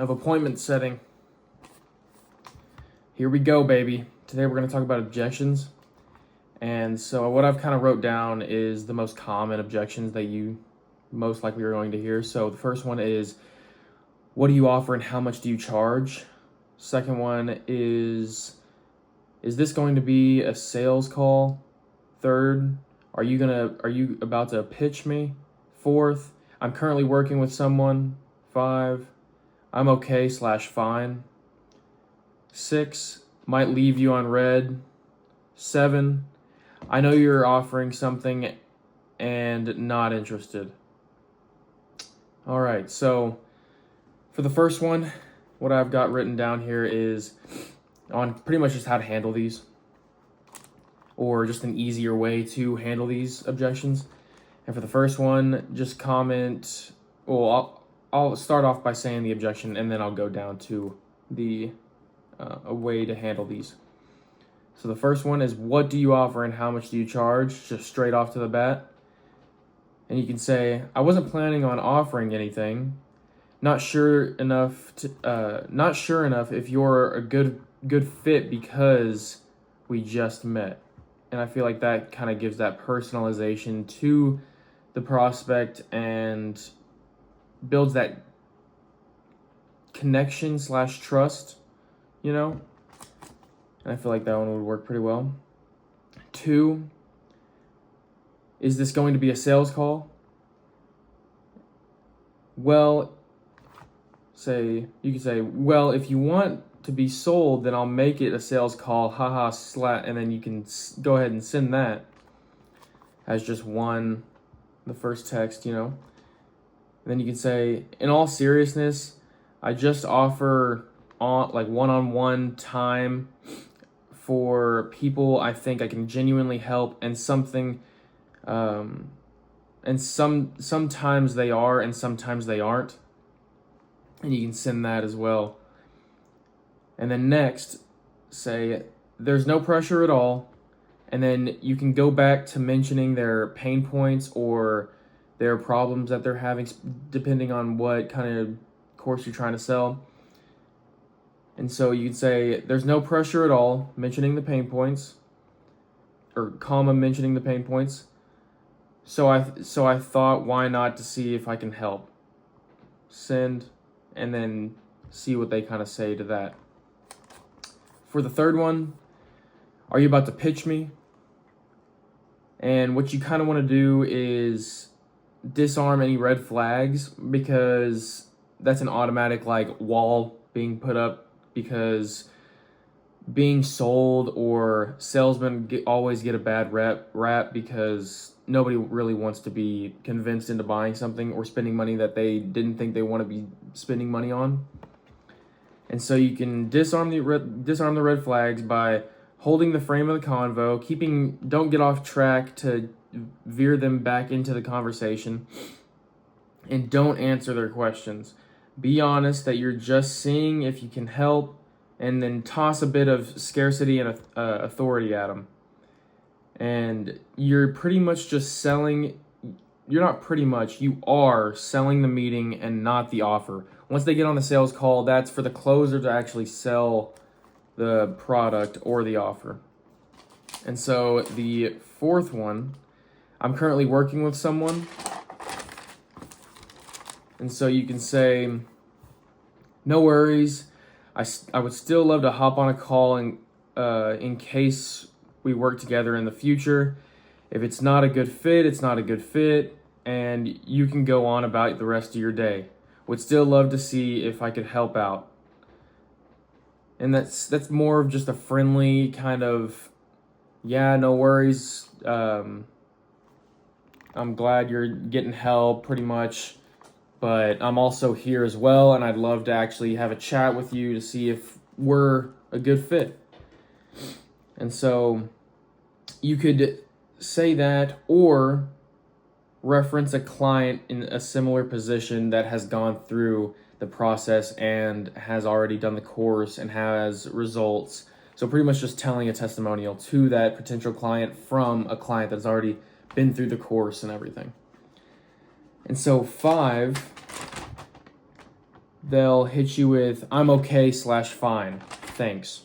of appointment setting. Here we go, baby. Today we're going to talk about objections. And so what I've kind of wrote down is the most common objections that you most likely are going to hear. So the first one is, what do you offer and how much do you charge? Second one is this going to be a sales call? Third, are you about to pitch me? Fourth, I'm currently working with someone. 5, I'm okay/fine. 6, might leave you on red. 7, I know you're offering something and not interested. All right, so for the first one, what I've got written down here is on pretty much just how to handle these, or just an easier way to handle these objections. And for the first one, just comment, well, I'll start off by saying the objection and then I'll go down to the a way to handle these. So the first one is, what do you offer and how much do you charge? Just straight off to the bat. And you can say, I wasn't planning on offering anything. Not sure enough if you're a good fit because we just met. And I feel like that kind of gives that personalization to the prospect and builds that connection/trust, you know? And I feel like that one would work pretty well. 2, is this going to be a sales call? Well, you can say, well, if you want to be sold, then I'll make it a sales call, haha, slat, and then you can go ahead and send that as just the first text, you know. And then you can say, in all seriousness, I just offer one-on-one time for people I think I can genuinely help, and sometimes they are and sometimes they aren't. And you can send that as well. And then next, say, there's no pressure at all. And then you can go back to mentioning their pain points or their problems that they're having, depending on what kind of course you're trying to sell. And so you can say, there's no pressure at all, mentioning the pain points, or comma, mentioning the pain points. So I thought, why not, to see if I can help. Send, and then see what they kind of say to that. For the third one, are you about to pitch me? And what you kind of want to do is disarm any red flags, because that's an automatic wall being put up, because being sold or salesmen always get a bad rap because nobody really wants to be convinced into buying something or spending money that they didn't think they want to be spending money on. And so you can disarm the red flags by holding the frame of the convo, don't get off track to veer them back into the conversation, and don't answer their questions. Be honest that you're just seeing if you can help, and then toss a bit of scarcity and authority at them. And you're pretty much just selling. You are selling the meeting and not the offer. Once they get on the sales call, that's for the closer to actually sell the product or the offer. And so the fourth one, I'm currently working with someone. And so you can say, no worries, I would still love to hop on a call in case we work together in the future. If it's not a good fit, it's not a good fit, and you can go on about the rest of your day. Would still love to see if I could help out. And that's more of just a friendly kind of, yeah, no worries. I'm glad you're getting help, pretty much. But I'm also here as well, and I'd love to actually have a chat with you to see if we're a good fit. And so you could say that, or reference a client in a similar position that has gone through the process and has already done the course and has results. So pretty much just telling a testimonial to that potential client from a client that's already been through the course and everything. And so 5, they'll hit you with, I'm okay / fine, thanks.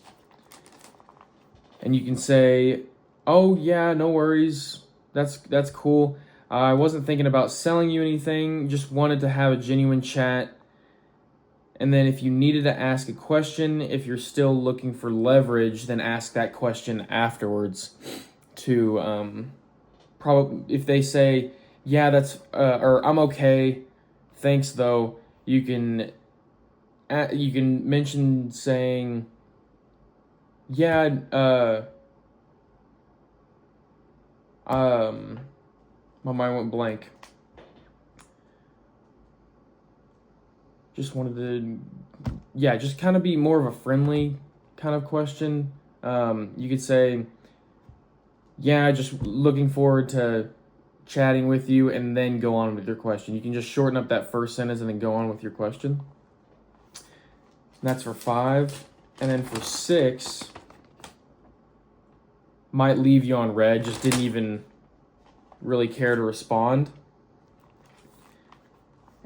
And you can say, oh yeah, no worries, that's cool. I wasn't thinking about selling you anything, just wanted to have a genuine chat. And then if you needed to ask a question, if you're still looking for leverage, then ask that question afterwards to probably, if they say, yeah, that's, or I'm okay, thanks though, you can mention saying, yeah, my mind went blank. Just wanted to, yeah, just kind of be more of a friendly kind of question. You could say, yeah, just looking forward to chatting with you, and then go on with your question. You can just shorten up that first sentence and then go on with your question. And that's for 5. And then for 6, might leave you on red, just didn't even really care to respond.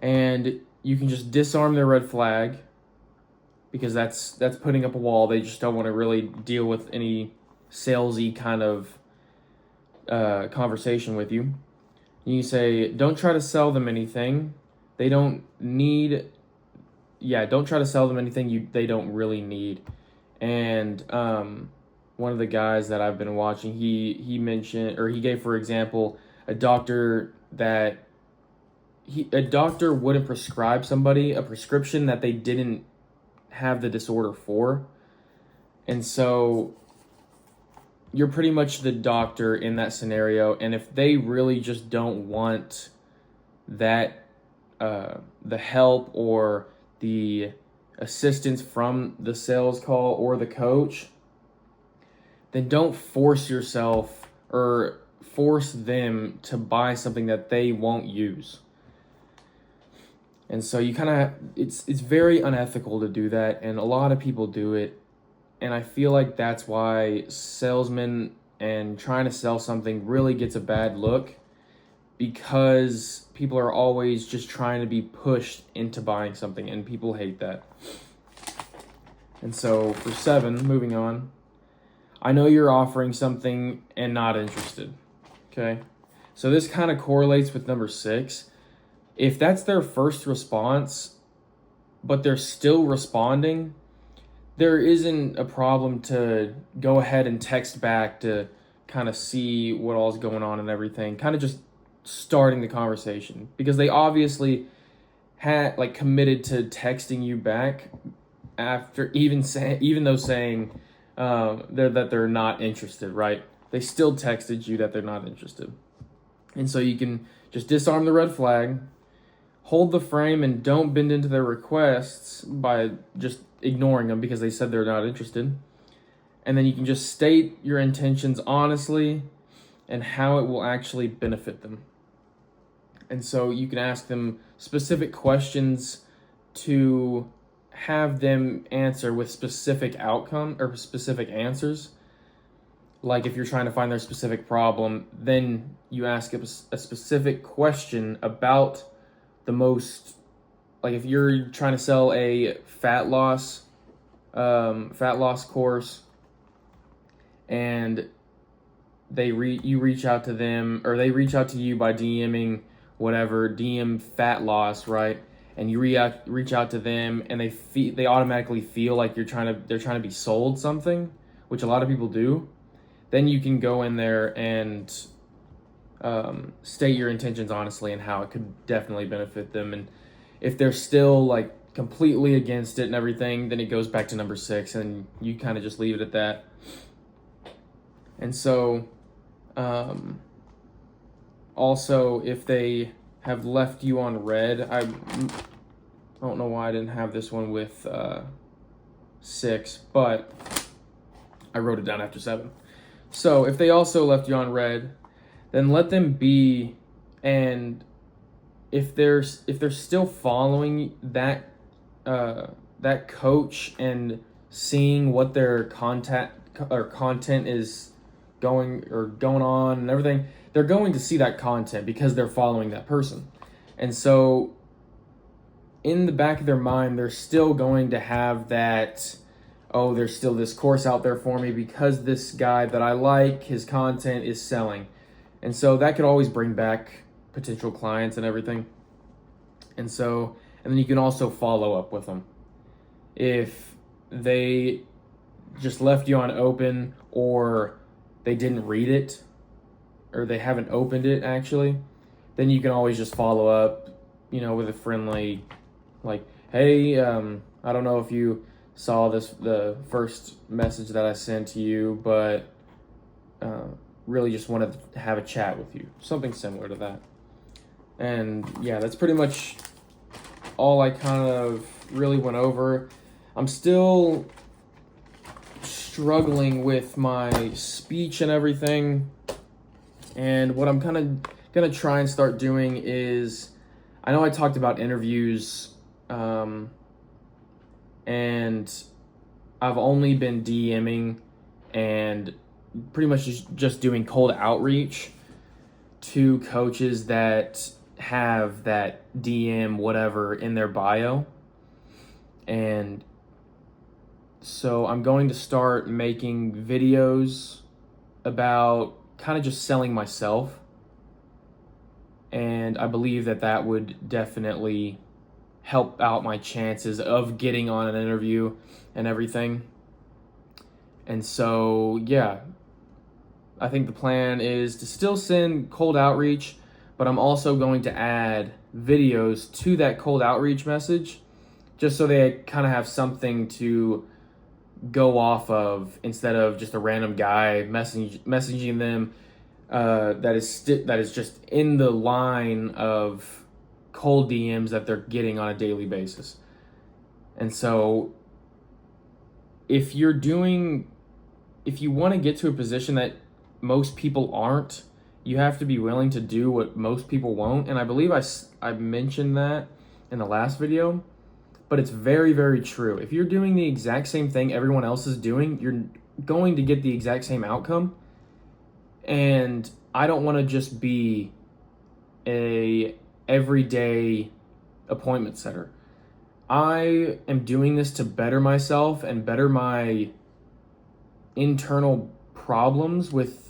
And you can just disarm their red flag, because that's putting up a wall. They just don't want to really deal with any salesy kind of conversation with you. You say, don't try to sell them anything. They don't need. Yeah, don't try to sell them anything they don't really need. And one of the guys that I've been watching, he mentioned, or he gave, for example, a doctor wouldn't prescribe somebody a prescription that they didn't have the disorder for. And so you're pretty much the doctor in that scenario. And if they really just don't want that, the help or the assistance from the sales call or the coach, then don't force yourself or force them to buy something that they won't use. And so you kind of, it's very unethical to do that, and a lot of people do it. And I feel like that's why salesmen and trying to sell something really gets a bad look, because people are always just trying to be pushed into buying something, and people hate that. And so for 7, moving on, I know you're offering something and not interested. Okay? So this kind of correlates with number 6. If that's their first response, but they're still responding, there isn't a problem to go ahead and text back to kind of see what all's going on and everything. Kind of just starting the conversation, because they obviously had committed to texting you back after even though saying that they're not interested, right? They still texted you that they're not interested. And so you can just disarm the red flag, hold the frame, and don't bend into their requests by just ignoring them because they said they're not interested. And then you can just state your intentions honestly and how it will actually benefit them. And so you can ask them specific questions to have them answer with specific outcome or specific answers. Like if you're trying to find their specific problem, then you ask a specific question about the most, like if you're trying to sell a fat loss course, and you reach out to them, or they reach out to you by DMing whatever, DM fat loss, right? And you reach out to them, and they automatically feel like they're trying to be sold something, which a lot of people do. Then you can go in there and state your intentions honestly and how it could definitely benefit them. And if they're still completely against it and everything, then it goes back to number 6, and you kind of just leave it at that. And so also, if they have left you on red, I don't know why I didn't have this one with 6, but I wrote it down after 7. So if they also left you on red, then let them be. And if they're still following that coach and seeing what their content is going on and everything, they're going to see that content because they're following that person. And so in the back of their mind, they're still going to have that, oh, there's still this course out there for me because this guy that I like, his content is selling. And so that could always bring back potential clients and everything. And then you can also follow up with them. If they just left you on open, or they didn't read it, or they haven't opened it actually, then you can always just follow up, with a friendly, like, hey, I don't know if you saw the first message that I sent to you, but really just wanted to have a chat with you. Something similar to that. And yeah, that's pretty much all I kind of really went over. I'm still struggling with my speech and everything. And what I'm kind of going to try and start doing is, I know I talked about interviews, and I've only been DMing and pretty much just doing cold outreach to coaches that have that DM whatever in their bio. And so I'm going to start making videos about kind of just selling myself. And I believe that would definitely help out my chances of getting on an interview and everything. And so, yeah, I think the plan is to still send cold outreach, but I'm also going to add videos to that cold outreach message, just so they kind of have something to go off of instead of just a random guy messaging them that is just in the line of cold DMs that they're getting on a daily basis. And so if you want to get to a position that most people aren't, you have to be willing to do what most people won't. And I believe I mentioned that in the last video, but it's very, very true. If you're doing the exact same thing everyone else is doing, you're going to get the exact same outcome. And I don't want to just be a everyday appointment setter. I am doing this to better myself and better my internal problems with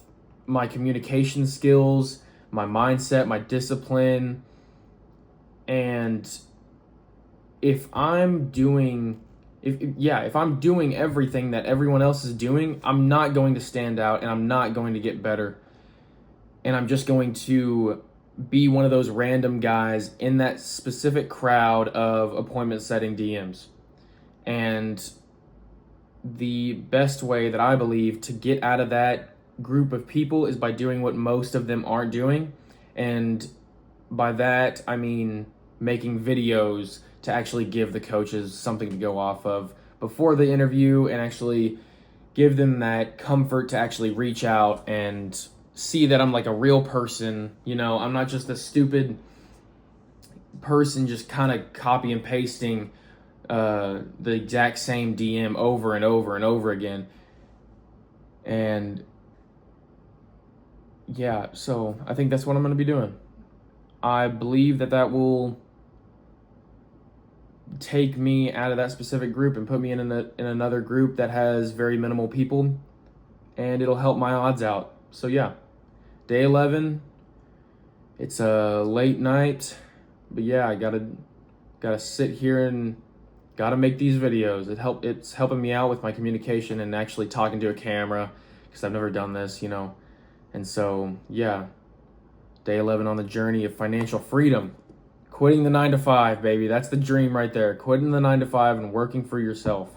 my communication skills, my mindset, my discipline. And if I'm doing everything that everyone else is doing, I'm not going to stand out and I'm not going to get better. And I'm just going to be one of those random guys in that specific crowd of appointment setting DMs. And the best way that I believe to get out of that group of people is by doing what most of them aren't doing. And by that, I mean making videos to actually give the coaches something to go off of before the interview and actually give them that comfort to actually reach out and see that I'm like a real person. I'm not just a stupid person just kind of copy and pasting the exact same DM over and over and over again. And yeah, so I think that's what I'm going to be doing. I believe that will take me out of that specific group and put me in another group that has very minimal people, and it'll help my odds out. So yeah, day 11, it's a late night, but yeah, I gotta sit here and gotta make these videos. It's helping me out with my communication and actually talking to a camera, because I've never done this, And so yeah, day 11 on the journey of financial freedom. Quitting the 9-to-5, baby. That's the dream right there. Quitting the 9-to-5 and working for yourself.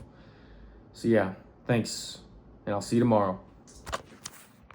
So yeah, thanks, and I'll see you tomorrow.